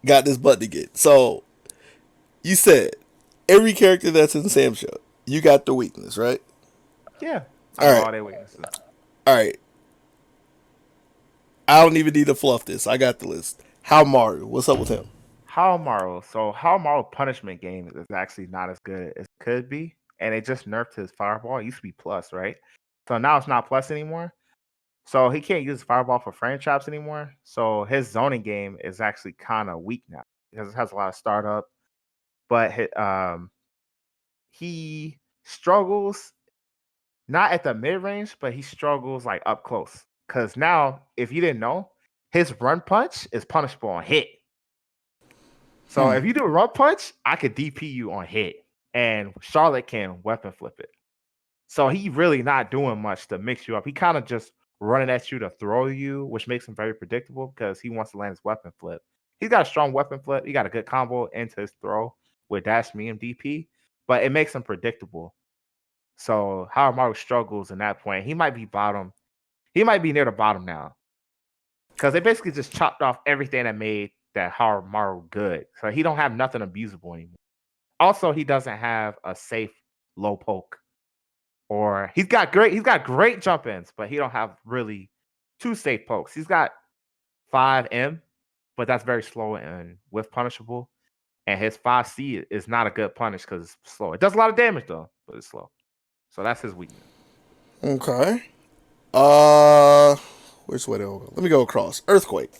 got this button again. So you said every character that's in SamSho, you got the weakness, right? Yeah, I All know right, all their weaknesses. all right. I don't even need to fluff this. I got the list. How Maru? What's up with him? Howlmaru. So Howlmaru punishment game is actually not as good as it could be, and it just nerfed his fireball. It used to be plus, right? So now it's not plus anymore. So he can't use fireball for frame traps anymore. So his zoning game is actually kind of weak now because it has a lot of startup. But he struggles not at the mid range, but he struggles like up close. Because now, if you didn't know, his run punch is punishable on hit. So Hmm. if you do a run punch, I could DP you on hit, and Charlotte can weapon flip it. So he really not doing much to mix you up. He kind of just running at you to throw you, which makes him very predictable because he wants to land his weapon flip. He's got a strong weapon flip. He got a good combo into his throw with dash me and DP, but it makes him predictable. So Howard struggles in that point. He might be bottom. He might be near the bottom now because they basically just chopped off everything that made that Hard good. So he don't have nothing abusable anymore. Also, he doesn't have a safe low poke, or he's got great jump ins, but he don't have really two safe pokes. He's got 5M, but that's very slow and with punishable. And his 5C is not a good punish because it's slow. It does a lot of damage though, but it's slow. So that's his weakness. Okay. Uh, which way to go? Let me go across. Earthquake.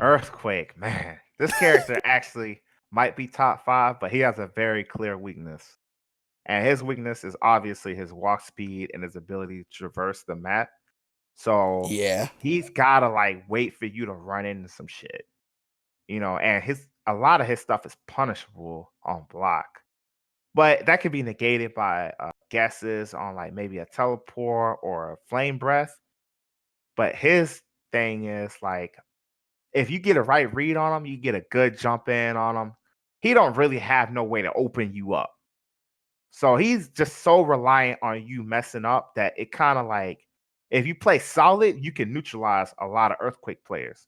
Earthquake, man. This character actually might be top five, but he has a very clear weakness. And his weakness is obviously his walk speed and his ability to traverse the map. So Yeah. he's gotta like wait for you to run into some shit. And his a lot of his stuff is punishable on block. But that could be negated by guesses on like maybe a teleport or a flame breath. But his thing is like if you get a right read on him, you get a good jump in on him. He don't really have no way to open you up. So he's just so reliant on you messing up that it kind of like if you play solid, you can neutralize a lot of earthquake players.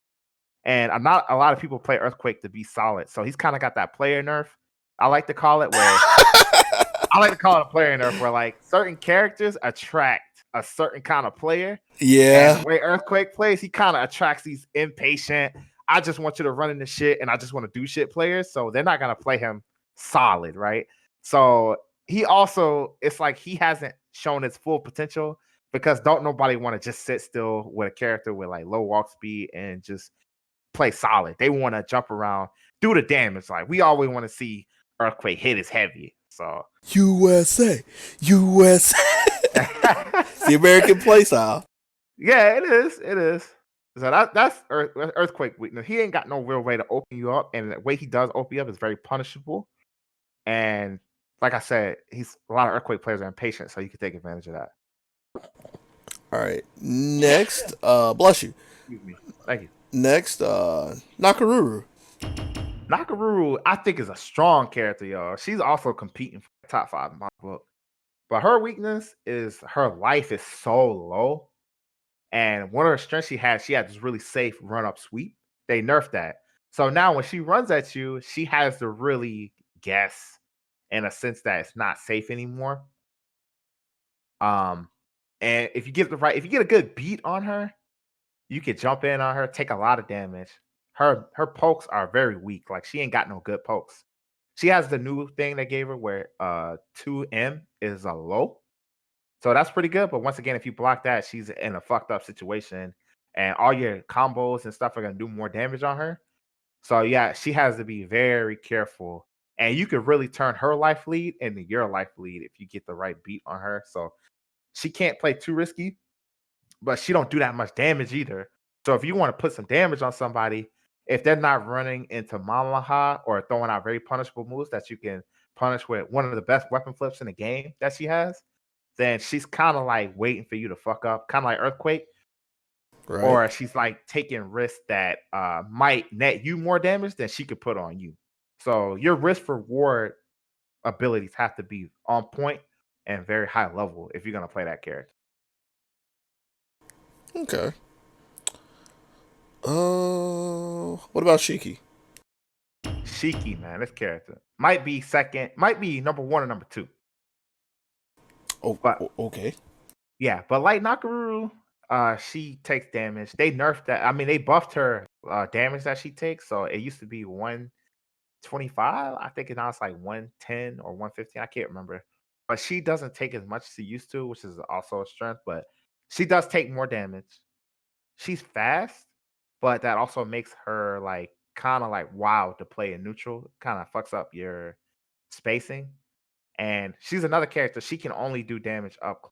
And I'm not a lot of people play earthquake to be solid. So he's kind of got that player nerf. I like to call it where I like to call it a player nerf where like certain characters attract a certain kind of player. And the Yeah. way Earthquake plays, he kind of attracts these impatient, I just want you to run into shit and I just want to do shit players. So they're not going to play him solid, right? So he also, it's like he hasn't shown his full potential because don't nobody want to just sit still with a character with like low walk speed and just play solid. They want to jump around, do the damage. Like we always want to see Earthquake hit his heavy. So USA. USA. It's the American play style. yeah, it is. It is. So that's earthquake weakness. He ain't got no real way to open you up, and the way he does open you up is very punishable. And like I said, he's a lot of earthquake players are impatient, so you can take advantage of that. All right. Next, bless you. Excuse me. Thank you. Next, Nakaruru. Nakaruru, I think, is a strong character, y'all. She's also competing for top five in my book. But her weakness is her life is so low. And one of her strengths she had this really safe run up sweep. They nerfed that. So now when she runs at you, she has to really guess in a sense that it's not safe anymore. Um, and if you get a good beat on her, you could jump in on her, take a lot of damage. Her pokes are very weak. Like she ain't got no good pokes. She has the new thing they gave her where 2M is a low. So that's pretty good. But once again, if you block that, she's in a fucked up situation, and all your combos and stuff are gonna do more damage on her. So yeah, she has to be very careful. And you could really turn her life lead into your life lead if you get the right beat on her. So she can't play too risky, but she don't do that much damage either. So if you want to put some damage on somebody, if they're not running into Mamaha or throwing out very punishable moves that you can punish with one of the best weapon flips in the game that she has, then she's kind of like waiting for you to fuck up, kind of like Earthquake, Right. or she's like taking risks that might net you more damage than she could put on you. So your risk reward abilities have to be on point and very high level if you're gonna play that character. Okay. What about Shiki? cheeky, man. This character might be second, might be number 1 or number 2. Oh, But okay. yeah, but like Nakaruru, she takes damage. They nerfed that. I mean, they buffed her damage that she takes. So it used to be 125. I think now it's like 110 or 115. I can't remember. But she doesn't take as much as she used to, which is also a strength. But she does take more damage. She's fast, but that also makes her like kind of like wild to play in neutral. Kind of fucks up your spacing. And she's another character. She can only do damage up.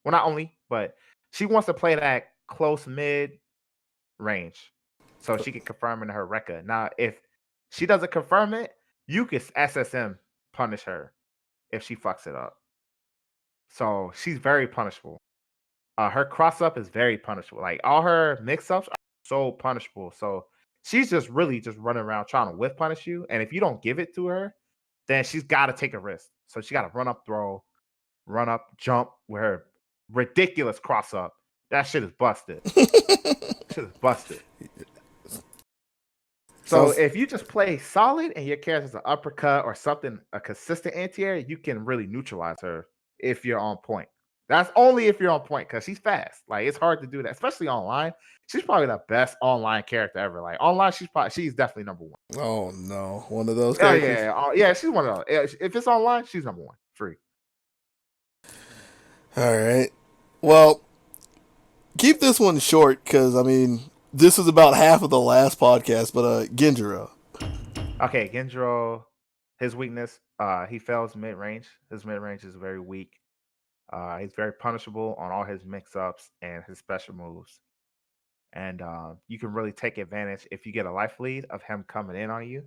Well, not only, but she wants to play that close mid range, so she can confirm in her Rekka. Now, if she doesn't confirm it, you can SSM punish her if she fucks it up. So she's very punishable. Her cross up is very punishable. Like all her mix ups are so punishable. So she's just really just running around trying to whiff punish you. And if you don't give it to her, then she's got to take a risk. So she got to run up, throw, run up, jump with her ridiculous cross up. That shit is busted. Shit is busted. So Sounds if you just play solid and your character's an uppercut or something, a consistent anti-air, you can really neutralize her if you're on point. That's only if you're on point because she's fast. Like it's hard to do that, especially online. She's probably the best online character ever. Like online, she's definitely number 1. oh no, one of those Oh characters. yeah, yeah, she's one of those. If it's online, she's number 1, free. All right. Well, keep this one short because I mean this is about half of the last podcast. But Genjiro. Okay, Genjiro, his weakness, he fails mid range. His mid range is very weak. He's very punishable on all his mix ups and his special moves. And you can really take advantage if you get a life lead of him coming in on you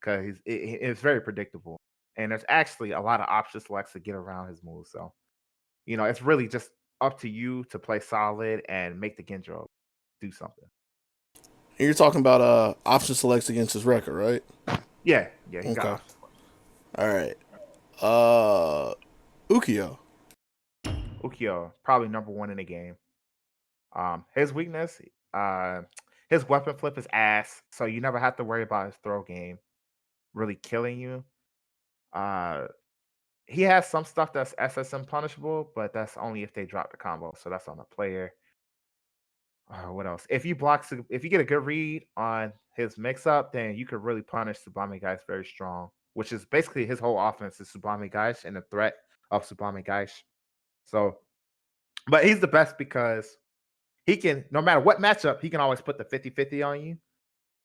because it's very predictable. And there's actually a lot of option selects to get around his moves. So, it's really just up to you to play solid and make the Genjiro do something. And you're talking about option selects against his record, right? Yeah, he got Okay. option selects. All right. Ukyo. Ukyo, probably number 1 in the game. His weakness, his weapon flip is ass, so you never have to worry about his throw game really killing you. Uh, he has some stuff that's SSM punishable, but that's only if they drop the combo, so that's on the player. What else? If you get a good read on his mix up, then you could really punish Tsubame Gaish very strong, which is basically his whole offense is Tsubame Gaish and the threat of Tsubame Gaish. So, but he's the best because he can, no matter what matchup, he can always put the 50-50 on you.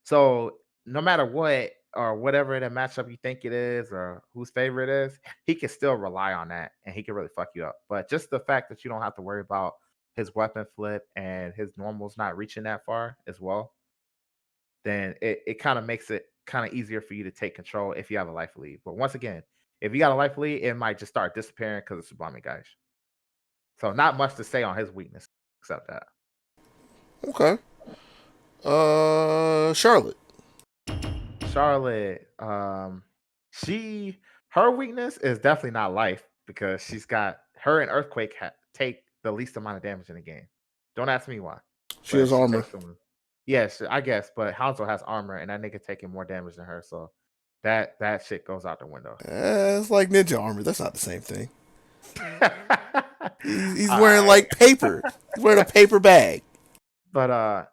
So no matter what or whatever the matchup you think it is or whose favorite it is, he can still rely on that and he can really fuck you up. But just the fact that you don't have to worry about his weapon flip and his normals not reaching that far as well, then it kind of makes it kind of easier for you to take control if you have a life lead. But once again, if you got a life lead, it might just start disappearing because of Tsubame Gaish. So not much to say on his weakness except that. Okay. Charlotte. Charlotte, her weakness is definitely not life because she's got her and Earthquake take the least amount of damage in the game. Don't ask me why. She has armor. Yes, I guess, but Hanzo has armor and that nigga taking more damage than her, so that shit goes out the window. It's like ninja armor. That's not the same thing. He's All wearing right. like paper. He's wearing a paper bag. But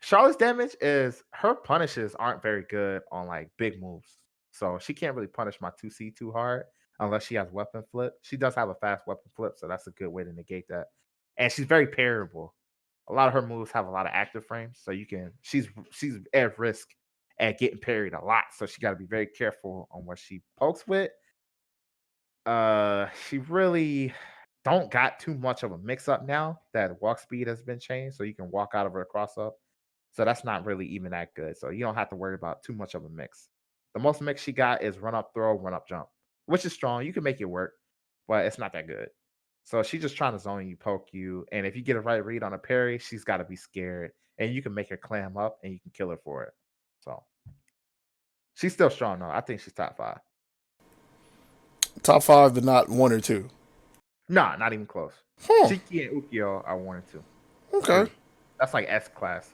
Charlotte's damage is her punishes aren't very good on like big moves. So she can't really punish my 2C too hard unless she has weapon flip. She does have a fast weapon flip, so that's a good way to negate that. And she's very parryable. A lot of her moves have a lot of active frames, so she's at risk at getting parried a lot. So she got to be very careful on what she pokes with. She really don't got too much of a mix up now that walk speed has been changed, so you can walk out of her cross up. So that's not really even that good. So you don't have to worry about too much of a mix. The most mix she got is run up, throw, run up, jump, which is strong. You can make it work, but it's not that good. So she's just trying to zone you, poke you, and if you get a right read on a parry, she's got to be scared, and you can make her clam up, and you can kill her for it. So she's still strong though. I think she's top 5. Top 5, but not 1 or 2. Nah, not even close. Huh. Shiki and Ukyo are 1 and 2. Okay. That's like S class.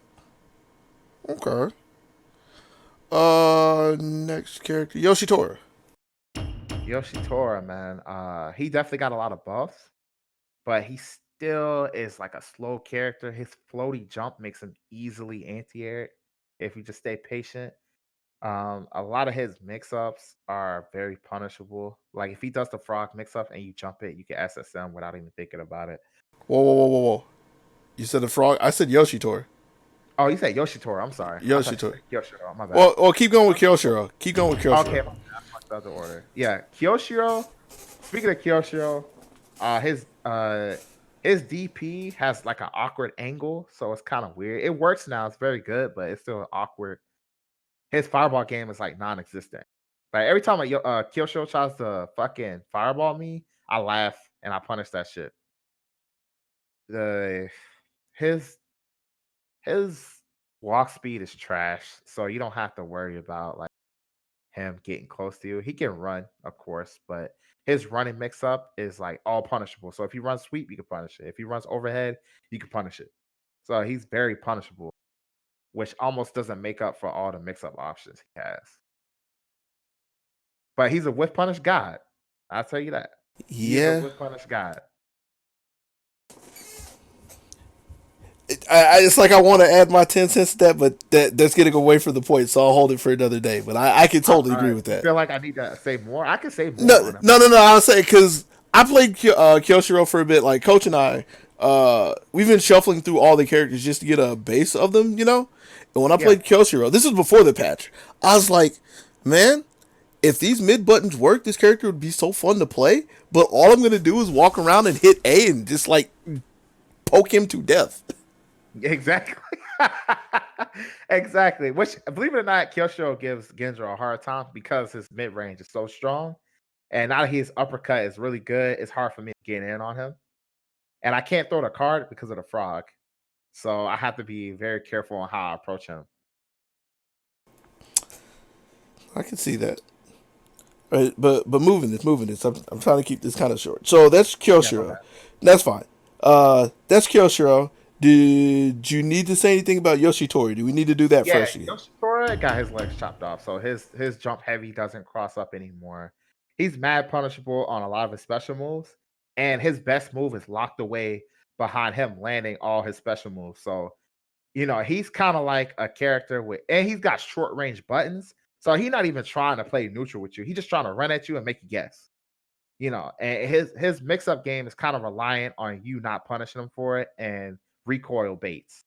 Okay. Next character, Yoshitora. Yoshitora, man. He definitely got a lot of buffs, but he still is like a slow character. His floaty jump makes him easily anti-air if you just stay patient. A lot of his mix-ups are very punishable. Like if he does the frog mix-up and you jump it, you can SSM without even thinking about it. Whoa, whoa, whoa, whoa, whoa! You said the frog. I said Yoshitora. Oh, you said Yoshitora. I'm sorry. I thought you Yoshitora. said Kyoshiro. My bad. Well, keep going with Kyoshiro. Keep going with Okay, Kyoshiro. my bad. I fucked up the order. Yeah, Kyoshiro. Speaking of Kyoshiro, his DP has like an awkward angle, so it's kind of weird. It works now; it's very good, but it's still awkward. His fireball game is like non-existent. Like every time Kyoshiro tries to fucking fireball me, I laugh and I punish that shit. The his his walk speed is trash, so you don't have to worry about like him getting close to you. He can run, of course, but his running mix up is like all punishable. So if he runs sweep, you can punish it. If he runs overhead, you can punish it. So he's very punishable, which almost doesn't make up for all the mix up options he has. But he's a whiff punish god. I'll tell you that. He is a Yeah. whiff punish god. It's like I want to add my 10 cents to that, but that's getting away from the point, so I'll hold it for another day. But I can totally agree with You that. feel like I need to say more? I can say No, more on him. no. I'll say because I played Kyoshiro for a bit. Like Coach and I, we've been shuffling through all the characters just to get a base of them, you know. And when I Yeah. played Kyoshiro, this was before the patch. I was like, man, if these mid buttons work, this character would be so fun to play. But all I'm gonna do is walk around and hit A and just like poke him to death. Exactly. Exactly. Which, believe it or not, Kyoshiro gives Genjo a hard time because his mid range is so strong. And now that his uppercut is really good, it's hard for me to get in on him. And I can't throw the card because of the frog. So I have to be very careful on how I approach him. I can see that. Right, but moving this. I'm trying to keep this kind of short. So that's Yeah, my Kyoshiro. bad. That's fine. That's Kyoshiro. Did you need to say anything about Yoshitori? Do we need to do that Yeah, first again? Yoshitora got his legs chopped off. So his jump heavy doesn't cross up anymore. He's mad punishable on a lot of his special moves. And his best move is locked away behind him landing all his special moves. So he's kind of like a character and he's got short range buttons. So he's not even trying to play neutral with you. He's just trying to run at you and make you guess. And his mix up game is kind of reliant on you not punishing him for it and recoil baits.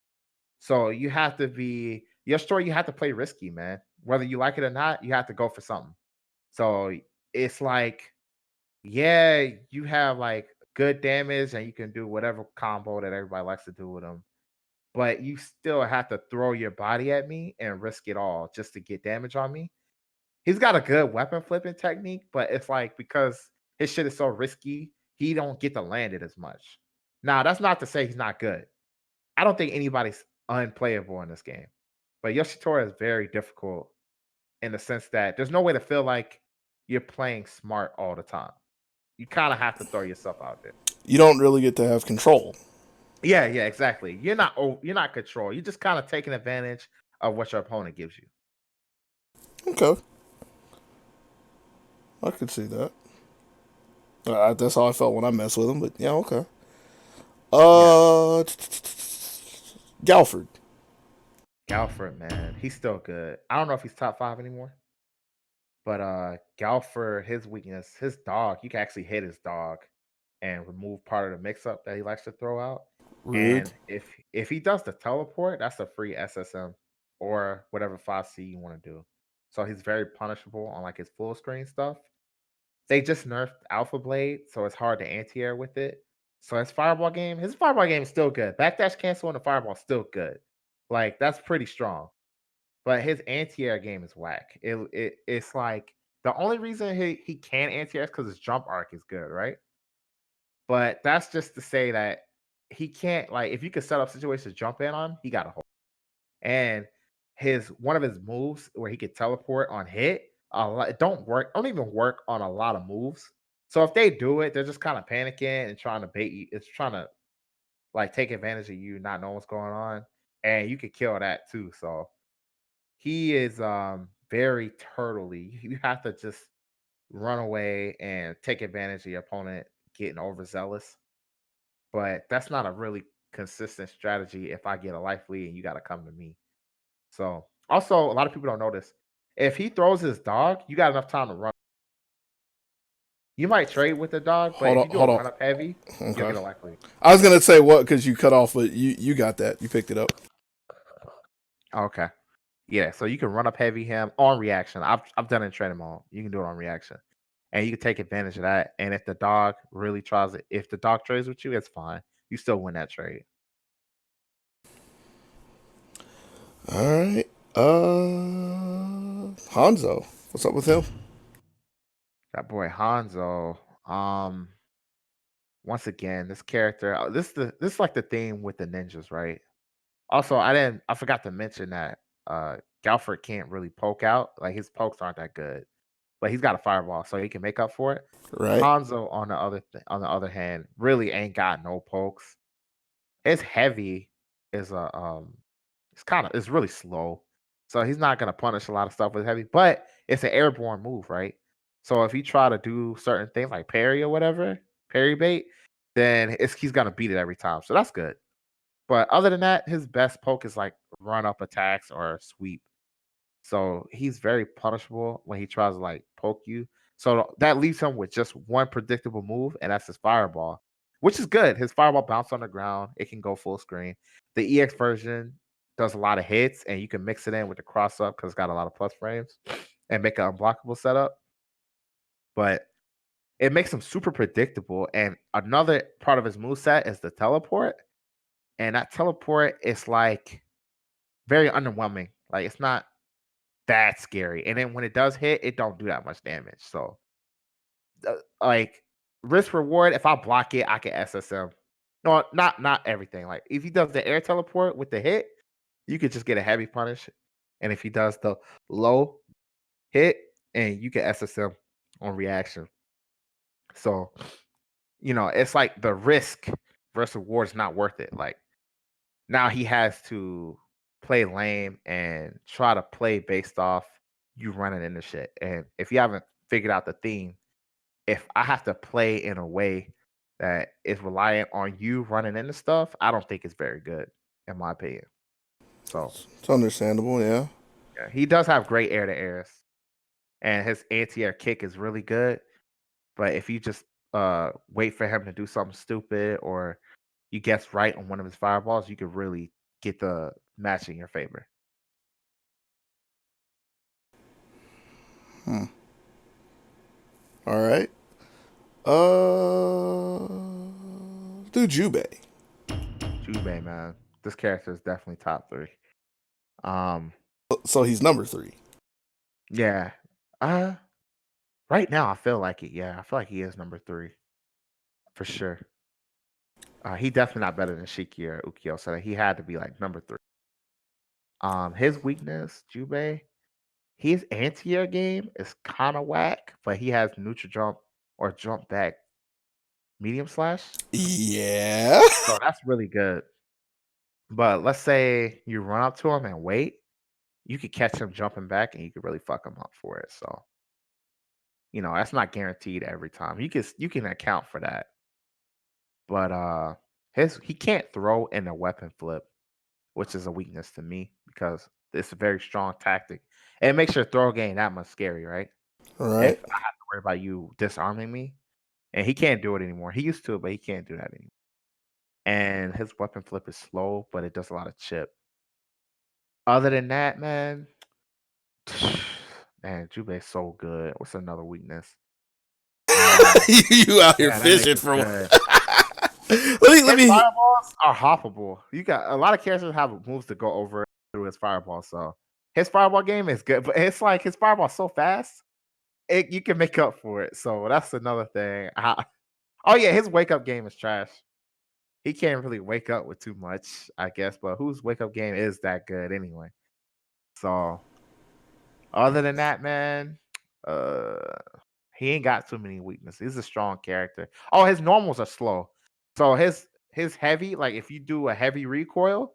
So you have to be your story. You have to play risky, man. Whether you like it or not, you have to go for something. So it's like, yeah, you have like good damage and you can do whatever combo that everybody likes to do with them, but you still have to throw your body at me and risk it all just to get damage on me. He's got a good weapon flipping technique, but it's like because his shit is so risky, he don't get to land it as much. Now, that's not to say he's not good. I don't think anybody's unplayable in this game. But Yoshitora is very difficult in the sense that there's no way to feel like you're playing smart all the time. You kind of have to throw yourself out there. You don't really get to have control. Yeah, exactly. You're not control. You're just kind of taking advantage of what your opponent gives you. Okay, I could see that. That's how I felt when I messed with him. But yeah, okay. Yeah. Uh, Galford. Galford, man, he's still good. I don't know if he's top 5 anymore, but Galford, his weakness, his dog, you can actually hit his dog and remove part of the mix up that he likes to throw out. Rude. And if he does the teleport, that's a free SSM or whatever 5C you want to do. So he's very punishable on like his full screen stuff. They just nerfed Alpha Blade, so it's hard to anti-air with it. So his fireball game is still good. Backdash cancel and the fireball is still good. Like that's pretty strong. But his anti-air game is whack. It's like the only reason he can anti-air is because his jump arc is good, right? But that's just to say that he can't like if you could set up situations to jump in on him, he got a hold. And his one of his moves where he could teleport on hit, it don't even work on a lot of moves. So if they do it, they're just kind of panicking and trying to bait you. It's trying to like take advantage of you not knowing what's going on. And you could kill that too. So he is very turtley. You have to just run away and take advantage of your opponent getting overzealous. But that's not a really consistent strategy if I get a life lead and you got to come to me. So, also, a lot of people don't notice. If he throws his dog, you got enough time to run. You might trade with the dog, but Hold if on, you do a hold on. run up heavy, you'll Okay. get a life lead. I was gonna say what because you cut off, but you got that. You picked it up. Okay. Yeah, so you can run up heavy him on reaction. I've done it in training mode. You can do it on reaction. And you can take advantage of that. And if the dog really tries it, if the dog trades with you, it's fine. You still win that trade. All right. Hanzo. What's up with him? That boy Hanzo. Once again, this character, this is like the theme with the ninjas, right? Also, I forgot to mention that Galford can't really poke out. Like his pokes aren't that good. But he's got a fireball, so he can make up for it. Right. Hanzo on the other hand, really ain't got no pokes. His heavy is a it's really slow. So he's not gonna punish a lot of stuff with heavy, but it's an airborne move, right? So if you try to do certain things like parry or whatever, parry bait, then he's gonna beat it every time. So that's good. But other than that, his best poke is like run up attacks or sweep. So he's very punishable when he tries to like poke you. So that leaves him with just one predictable move, and that's his fireball, which is good. His fireball bounces on the ground, it can go full screen. The EX version does a lot of hits, and you can mix it in with the cross up because it's got a lot of plus frames and make an unblockable setup. But it makes him super predictable. And another part of his moveset is the teleport. And that teleport is like very underwhelming. Like it's not that scary. And then when it does hit, it don't do that much damage. So, like risk reward, if I block it, I can SSM. No, not everything. Like if he does the air teleport with the hit, you could just get a heavy punish. And if he does the low hit, and you can SSM on reaction. So, it's like the risk versus reward is not worth it. Like now he has to play lame and try to play based off you running into shit. And if you haven't figured out the theme, if I have to play in a way that is reliant on you running into stuff, I don't think it's very good, in my opinion. So It's understandable. Yeah. yeah, he does have great air to airs, and his anti-air kick is really good. But if you just wait for him to do something stupid or you guess right on one of his fireballs, you could really get the match in your favor. Hmm. All right. Uh, do Jubei. Jubei, man, this character is definitely top three. Um, So he's number 3. yeah. Uh, right now I feel like it. Yeah, I feel like he is number three for sure. He definitely not better than Shiki or Ukyo, so he had to be like number three. His weakness, Jubei, his anti-air game is kind of whack, but he has neutral jump or jump back medium slash, Yeah. so that's really good. But let's say you run up to him and wait, you could catch him jumping back, and you could really fuck him up for it. So that's not guaranteed every time. You can account for that, but he can't throw in a weapon flip, which is a weakness to me because it's a very strong tactic. And it makes your throw game that much scary, right? All If right. I have to worry about you disarming me, and he can't do it anymore. He used to, but he can't do that anymore. And his weapon flip is slow, but it does a lot of chip. Other than that, man, man, Jubei is so good. What's another weakness? You out here Yeah, that fishing nigga's for. good. Let His me. fireballs are hoppable. You got a lot of characters have moves to go over through his fireball, so his fireball game is good. But it's like his fireball's so fast, you can make up for it. So that's another thing. Oh yeah, his wake up game is trash. He can't really wake up with too much, I guess. But whose wake up game is that good anyway? So other than that, man, uh, he ain't got too many weaknesses. He's a strong character. Oh, his normals are slow. So his heavy, like if you do a heavy recoil,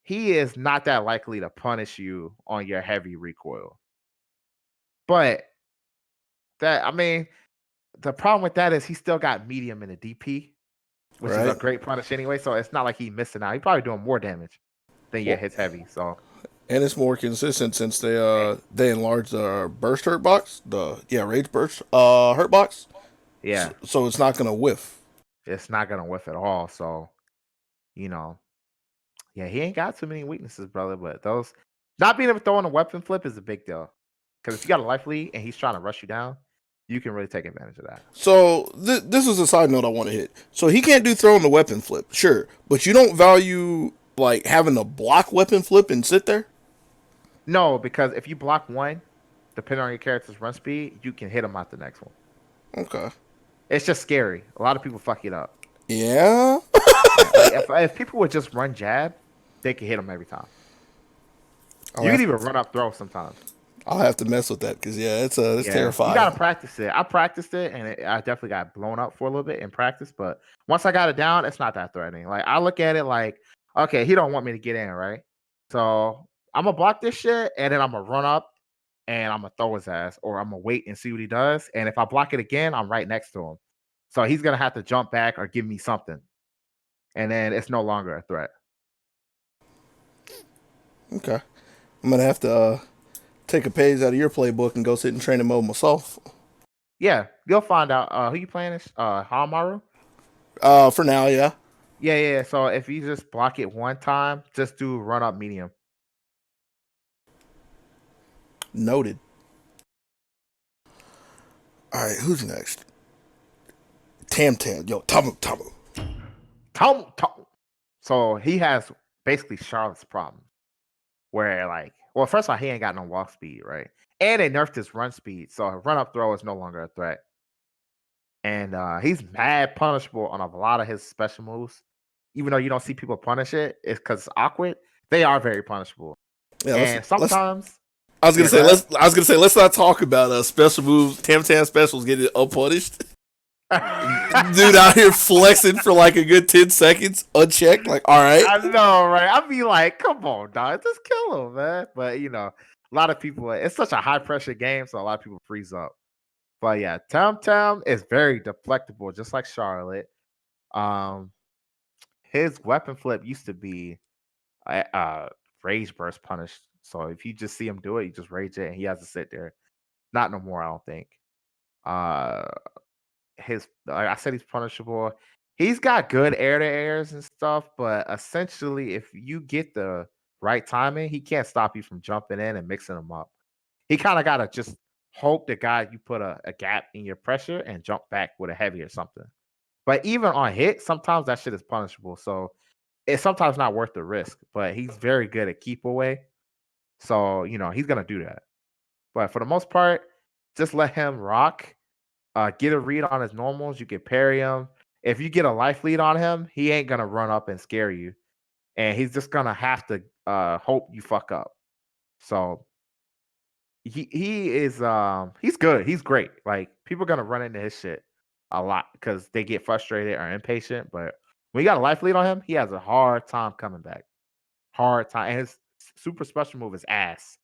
he is not that likely to punish you on your heavy recoil. But the problem with that is he still got medium in the DP, which is a right? great punish anyway. So it's not like he's missing out. He's probably doing more damage than Well, hits heavy. So and it's more consistent since eh, they enlarged the burst hurt box, rage burst hurt box. yeah, So it's not gonna whiff. it's not gonna whiff at all. So you know, yeah, he ain't got too many weaknesses, brother. But those not being able to throw in a weapon flip is a big deal. Because if you got a life lead and he's trying to rush you down, you can really take advantage of that. So this is a side note I want to hit. So he can't do throwing the weapon flip, sure, but you don't value like having to block weapon flip and sit there. No, because if you block one, depending on your character's run speed, you can hit him out the next one. Okay. It's just scary. A lot of people fuck it up. Yeah. Yeah, like if people would just run jab, they can hit him every time. I'll You can have, even run up throw sometimes. I'll have to mess with that because it's Yeah, you terrifying. gotta practice it. I practiced it, and I definitely got blown up for a little bit in practice. But once I got it down, it's not that threatening. Like I look at it like, okay, he don't want me to get in, right? So I'm gonna block this shit, and then I'm gonna run up, and I'm gonna throw his ass, or I'm gonna wait and see what he does. And if I block it again, I'm right next to him. So he's gonna have to jump back or give me something, and then it's no longer a threat. Okay. I'm gonna have to take a page out of your playbook and go sit in training mode myself. Yeah, you'll find out. Who you playing is Hamaru. For now, yeah. Yeah. So if you just block it one time, just do run up medium. Noted. All right, who's next? Tam Tam. Yo, Tamu Tamu. Tom. So he has basically Charlotte's problem, where like, well, first of all, he ain't got no walk speed, right? And they nerfed his run speed, so run up throw is no longer a threat. And he's mad punishable on a lot of his special moves. Even though you don't see people punish it, it's because it's awkward. They are very punishable. Yeah, And let's. sometimes, I was gonna yeah, go say ahead. let's. I was gonna say let's not talk about special moves. Tam Tam specials getting unpunished. Dude out here flexing for like a good 10 seconds unchecked. Like, all right. I know, right? I'd be like, come on, dog, just kill him, man. But a lot of people, it's such a high pressure game, so a lot of people freeze up. But yeah, Tam is very deflectable, just like Charlotte. Um, his weapon flip used to be rage burst punish. So if you just see him do it, you just rage it, and he has to sit there. Not no more, I don't think. Uh, his like I said, he's punishable. He's got good air to airs and stuff, but essentially, if you get the right timing, he can't stop you from jumping in and mixing them up. He kind of gotta just hope the guy you put a gap in your pressure and jump back with a heavy or something. But even on hit, sometimes that shit is punishable. So it's sometimes not worth the risk. But he's very good at keep away. So he's gonna do that. But for the most part, just let him rock. Get a read on his normals. You can parry him. If you get a life lead on him, he ain't gonna run up and scare you, and he's just gonna have to hope you fuck up. So he is he's good. He's great. Like people are gonna run into his shit a lot because they get frustrated or impatient. But when you got a life lead on him, he has a hard time coming back. Hard time. And his super special move is ass.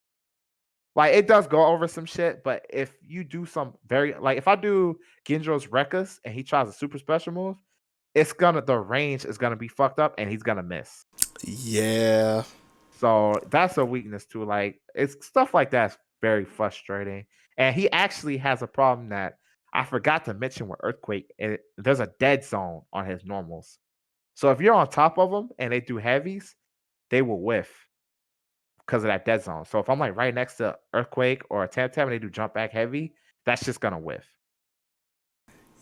Like it does go over some shit, but if you do some very like if I do Gendro's Rekkas and he tries a super special move, the range is gonna be fucked up and he's gonna miss. Yeah. So that's a weakness too. Like it's stuff like that's very frustrating. And he actually has a problem that I forgot to mention with Earthquake. There's a dead zone on his normals. So if you're on top of them and they do heavies, they will whiff because of that dead zone. So if I'm like right next to Earthquake or a Tam Tam and they do jump back heavy, that's just gonna whiff.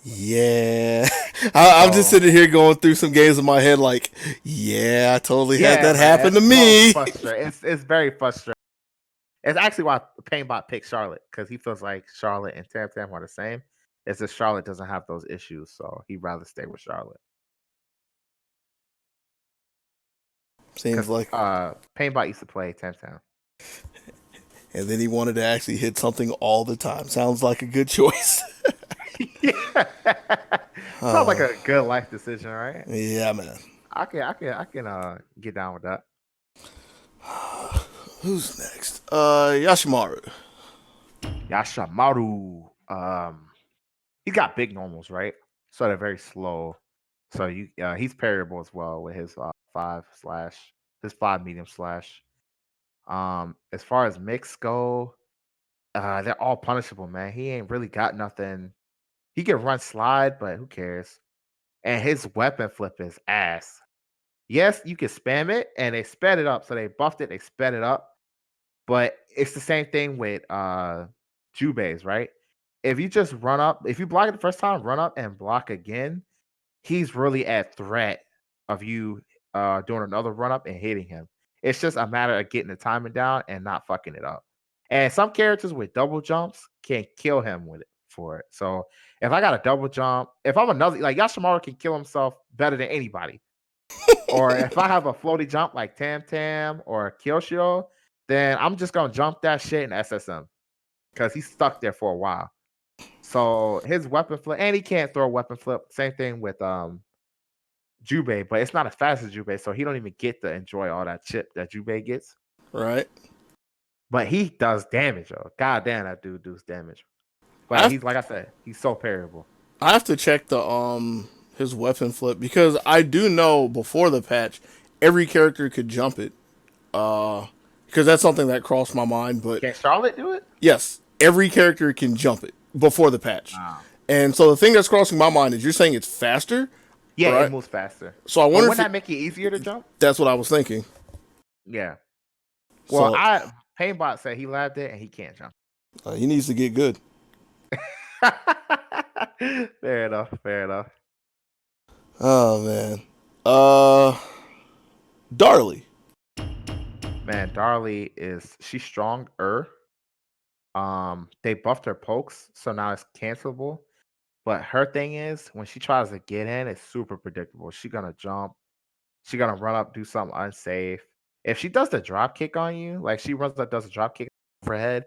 Yeah. I'm just So sitting here going through some games in my head like, yeah, I totally had yeah, that man, happen to it's so me. frustrating. It's very frustrating. It's actually why Painbot picked Charlotte because he feels like Charlotte and Tam Tam are the same. It's just Charlotte doesn't have those issues, so he'd rather stay with Charlotte. Seems Because like. Painbot used to play Tam Tam. And then he wanted to actually hit something all the time. Sounds like a good choice. Yeah. Sounds like a good life decision, right? Yeah, man. I can get down with that. Who's next? Yashimaru. Yashamaru. He got big normals, right? So they're very slow. So he's parryable as well with his 5 slash, his 5 medium slash. As far as mix go, they're all punishable, man. He ain't really got nothing. He can run slide, but who cares? And his weapon flip is ass. Yes, you can spam it, and they sped it up. So they buffed it, they sped it up. But it's the same thing with Jubei's, right? If you just run up, if you block it the first time, run up and block again, he's really at threat of you doing another run up and hitting him. It's just a matter of getting the timing down and not fucking it up. And some characters with double jumps can kill him with it for it. So if I got a double jump, if I'm another like Yashimaru can kill himself better than anybody. Or if I have a floaty jump like Tam Tam or Kyoshiro, then I'm just gonna jump that shit and SSM because he's stuck there for a while. So his weapon flip, and he can't throw a weapon flip. Same thing with Jubei, but it's not as fast as Jubei, so he don't even get to enjoy all that chip that Jubei gets. Right. But he does damage, though. God damn, that dude does damage. But he's like I said, he's so parryable. I have to check the his weapon flip because I do know before the patch every character could jump it. Because that's something that crossed my mind. But Can Charlotte do it? yes, every character can jump it before the patch. Wow. And so the thing that's crossing my mind is you're saying it's faster. Yeah, right? It moves faster. So I wonder wouldn't that make it easier to jump? That's what I was thinking. Yeah. Well, so, Painbot said he labbed it and he can't jump. He needs to get good. Fair enough. Fair enough. Oh man. Darlie. Man, Darlie she's stronger. They buffed her pokes, so now it's cancelable. But her thing is when she tries to get in, it's super predictable. She's gonna jump, she's gonna run up, do something unsafe. If she does the drop kick on you, like she runs up, does a drop kick overhead,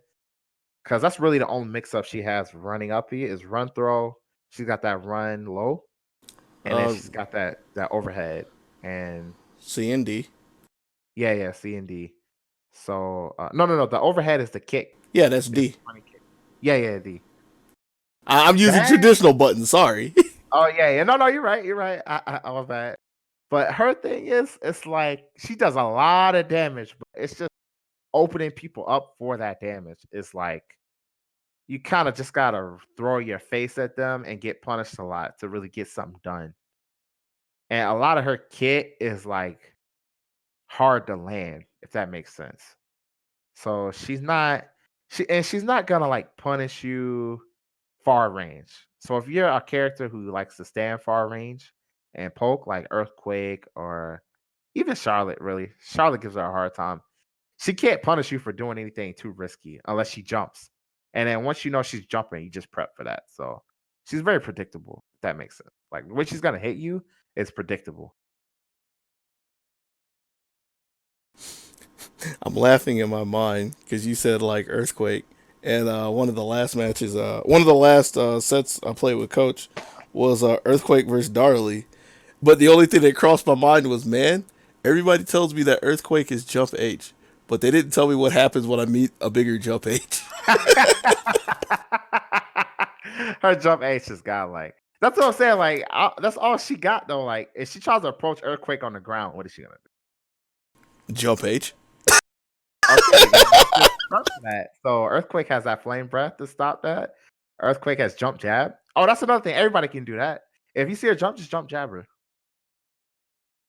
because that's really the only mix up she has running up here is run throw. She's got that run low, and then she's got that overhead and C and D. Yeah, C and D. So no, the overhead is the kick. Yeah, that's D. Yeah, D. I'm using traditional buttons. Sorry. Oh yeah. No, you're right. You're right. I was bad. But her thing is, it's like she does a lot of damage, but it's just opening people up for that damage. It's like you kind of just gotta throw your face at them and get punished a lot to really get something done. And a lot of her kit is like hard to land, if that makes sense. So she's not gonna like punish you far range. So if you're a character who likes to stand far range and poke like Earthquake or even Charlotte, really, Charlotte gives her a hard time. She can't punish you for doing anything too risky unless she jumps. And then once you know she's jumping, you just prep for that. So she's very predictable, if that makes sense. Like when she's gonna hit you, it's predictable. I'm laughing in my mind because you said like Earthquake, and one of the last matches, one of the last sets I played with Coach was Earthquake versus Darlie. But the only thing that crossed my mind was, man, everybody tells me that Earthquake is jump H, but they didn't tell me what happens when I meet a bigger jump H. Her jump H just got like that's what I'm saying. Like that's all she got though. Like if she tries to approach Earthquake on the ground, what is she gonna do? Jump H. Okay, that. So Earthquake has that flame breath to stop that. Earthquake has jump jab. Oh, that's another thing. Everybody can do that. If you see her jump, just jump jab her.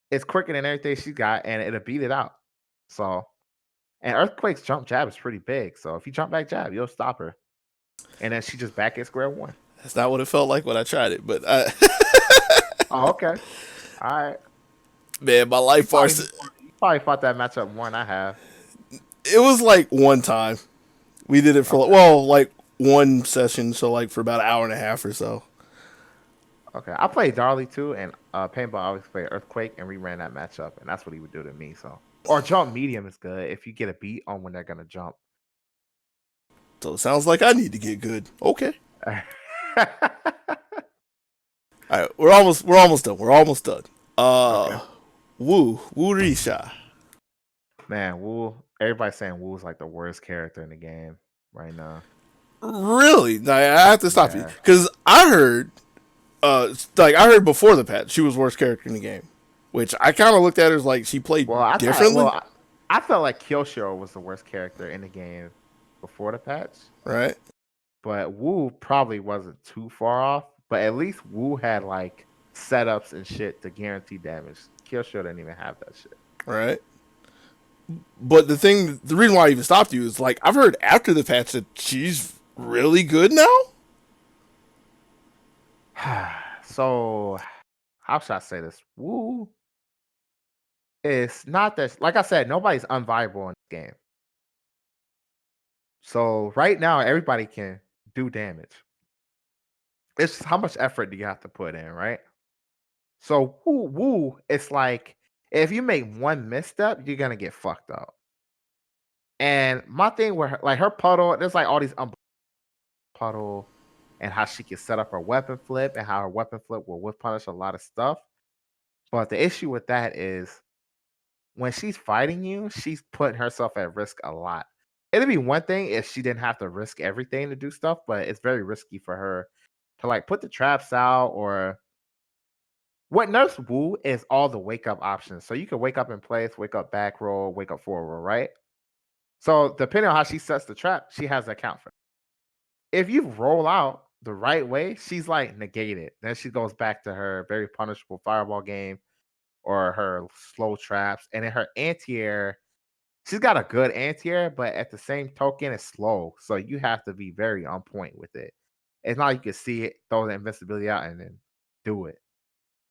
It's quicker than everything she got, and it'll beat it out. So, and Earthquake's jump jab is pretty big. So if you jump back jab, you'll stop her. And then she just back at square one. That's not what it felt like when I tried it, but Oh, okay. All right. Man, my life bar. You probably fought that matchup more than I have. It was like one time. We did it for like one session, so like for about an hour and a half or so. Okay, I played Darlie too, and Paintball always played Earthquake, and we ran that matchup, and that's what he would do to me. So, or jump medium is good if you get a beat on when they're gonna jump. So it sounds like I need to get good. Okay. All right, we're almost done. We're almost done. Okay. Wu Risha. Man, Wu. Everybody's saying Wu's like the worst character in the game right now. Really? Like, I have to stop you Yeah. because I heard, I heard before the patch she was worst character in the game, which I kind of looked at her as like she played Well, I thought. differently, I felt like Kyosho was the worst character in the game before the patch, right? but Wu probably wasn't too far off. But at least Wu had like setups and shit to guarantee damage. Kyosho didn't even have that shit. Right. But the reason why I even stopped you is like I've heard after the patch that she's really good now. So, how should I say this? Wu is not that. Like I said, nobody's unviable in the game. So right now, everybody can do damage. It's just how much effort do you have to put in, right? So Wu, it's like if you make one misstep, you're gonna get fucked up. And my thing with her, like her puddle, there's like all these puddle and how she can set up her weapon flip and how her weapon flip will whiff punish a lot of stuff. But the issue with that is when she's fighting you, she's putting herself at risk a lot. It'd be one thing if she didn't have to risk everything to do stuff, but it's very risky for her to like put the traps out or what Nurse Wu is all the wake up options. So you can wake up in place, wake up back roll, wake up forward roll, right? So depending on how she sets the trap, she has that count for. If you roll out the right way, she's like negated. Then she goes back to her very punishable fireball game or her slow traps. And in her anti-air, she's got a good anti-air, but at the same token, it's slow. So you have to be very on point with it. It's not like you can see it, throw the invincibility out, and then do it.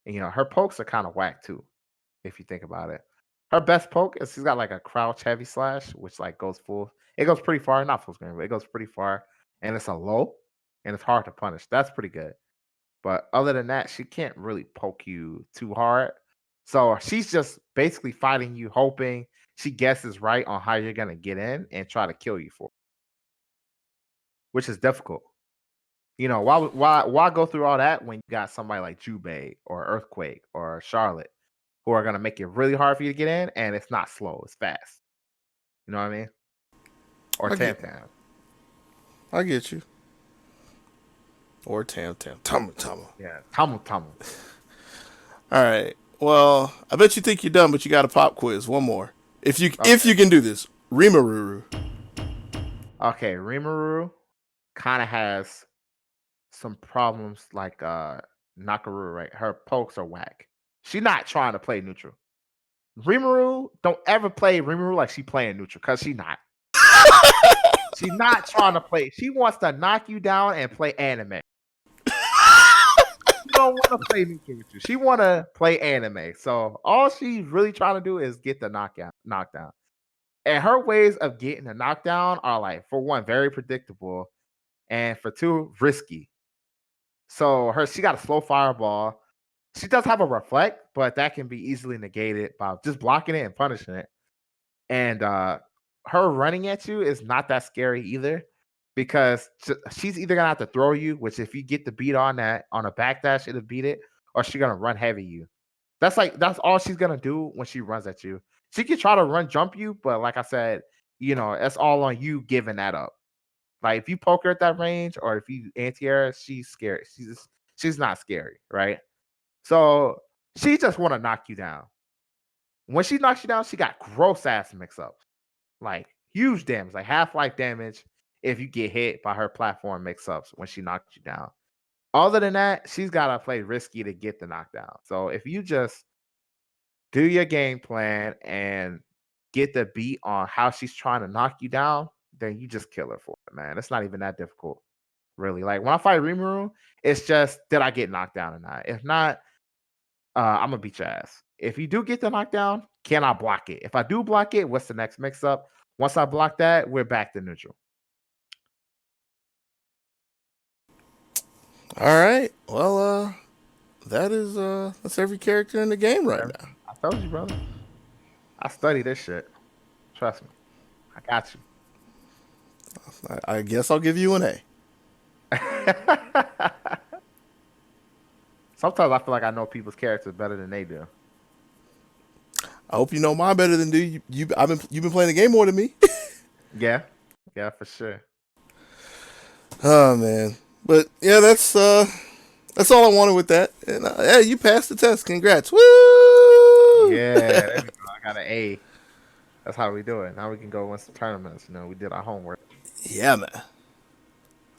And, her pokes are kind of whack too, if you think about it. Her best poke is she's got like a crouch heavy slash, which like goes full. It goes pretty far, not full screen, but it goes pretty far, and it's a low, and it's hard to punish. That's pretty good. But other than that, she can't really poke you too hard. So she's just basically fighting you, hoping she guesses right on how you're gonna get in and try to kill you for it, which is difficult. Why go through all that when you got somebody like Jubei or Earthquake or Charlotte who are gonna make it really hard for you to get in, and it's not slow, it's fast. You know what I mean? Or I Tam get, Tam. I get you. Or Tama. Yeah, Tamu Tamu. All right. Well, I bet you think you're done, but you got a pop quiz. One more. If Okay. you can do this, Rimururu. Okay, Rimuru kind of has some problems like Nakaru, right? Her pokes are whack. She's not trying to play neutral. Rimuru, don't ever play Rimuru like she playing neutral, because she not. She's not trying to play. She wants to knock you down and play anime. She don't want to play neutral with you. She want to play anime. So all she's really trying to do is get the knockdown. And her ways of getting the knockdown are like, for one, very predictable, and for two, risky. So she got a slow fireball. She does have a reflect, but that can be easily negated by just blocking it and punishing it. And her running at you is not that scary either, because she's either gonna have to throw you, which if you get the beat on that on a backdash, it'll beat it, or she's gonna run heavy you. That's all she's gonna do when she runs at you. She can try to run jump you, but like I said, that's all on you giving that up. Like if you poke her at that range or if you anti-air, she's scared. She's not scary, right? So she just want to knock you down. When she knocks you down, she got gross ass mix ups, like huge damage, like half life damage if you get hit by her platform mix ups when she knocks you down. Other than that, she's got to play risky to get the knockdown. So if you just do your game plan and get the beat on how she's trying to knock you down, then you just kill her for it, man. It's not even that difficult, really. Like when I fight Rimuru, it's just did I get knocked down or not? If not, I'm gonna beat your ass. If you do get the knockdown, can I block it? If I do block it, what's the next mix up? Once I block that, we're back to neutral. All right. Well, that's every character in the game right Okay. now. I told you, brother. I study this shit. Trust me. I got you. I guess I'll give you an A. Sometimes I feel like I know people's characters better than they do. I hope you know mine better than do you. You've been playing the game more than me. Yeah. Yeah, for sure. Oh man, but yeah, that's all I wanted with that. And yeah, you passed the test. Congrats. Woo! Yeah, there we go. I got an A. That's how we do it. Now we can go win some tournaments. We did our homework. Yeah, man.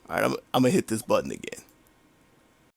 All right, I'm gonna hit this button again.